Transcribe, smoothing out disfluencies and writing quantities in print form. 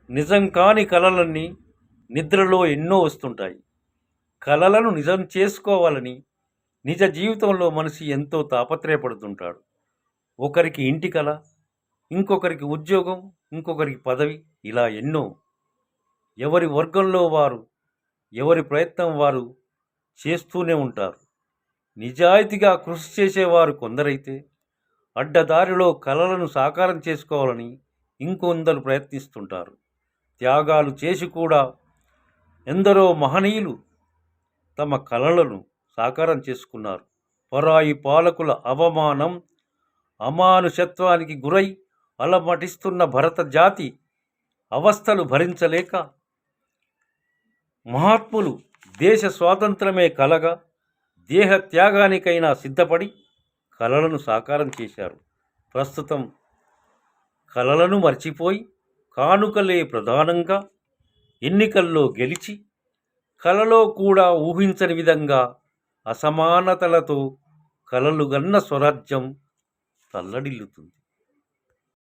నిజం కాని కలలన్నీ నిద్రలో ఎన్నో వస్తుంటాయి. కలలను నిజం చేసుకోవాలని నిజ జీవితంలో మనిషి ఎంతో తాపత్రయపడుతుంటాడు. ఒకరికి ఇంటి కల, ఇంకొకరికి ఉద్యోగం, ఇంకొకరికి పదవి, ఇలా ఎన్నో. ఎవరి వర్గంలో వారు, ఎవరి ప్రయత్నం వారు చేస్తూనే ఉంటారు. నిజాయితీగా కృషి చేసేవారు కొందరైతే, అడ్డదారిలో కలలను సాకారం చేసుకోవాలని ఇంకొందరు ప్రయత్నిస్తుంటారు. త్యాగాలు చేసి కూడా ఎందరో మహనీయులు తమ కలలను సాకారం చేసుకున్నారు. పరాయి పాలకుల అవమానం, అమానుషత్వానికి గురై అలమటిస్తున్న భరత జాతి అవస్థలు భరించలేక మహాత్ములు దేశ స్వాతంత్రమే కలగా దేహ త్యాగానికైనా సిద్ధపడి కలలను సాకారం చేశారు. ప్రస్తుతం కలలను మర్చిపోయి కానుకలే ప్రధానంగా ఎన్నికల్లో గెలిచి కలలో కూడా ఊహించని విధంగా అసమానతలతో కలలుగన్న స్వరాజ్యం తల్లడిల్లుతుంది.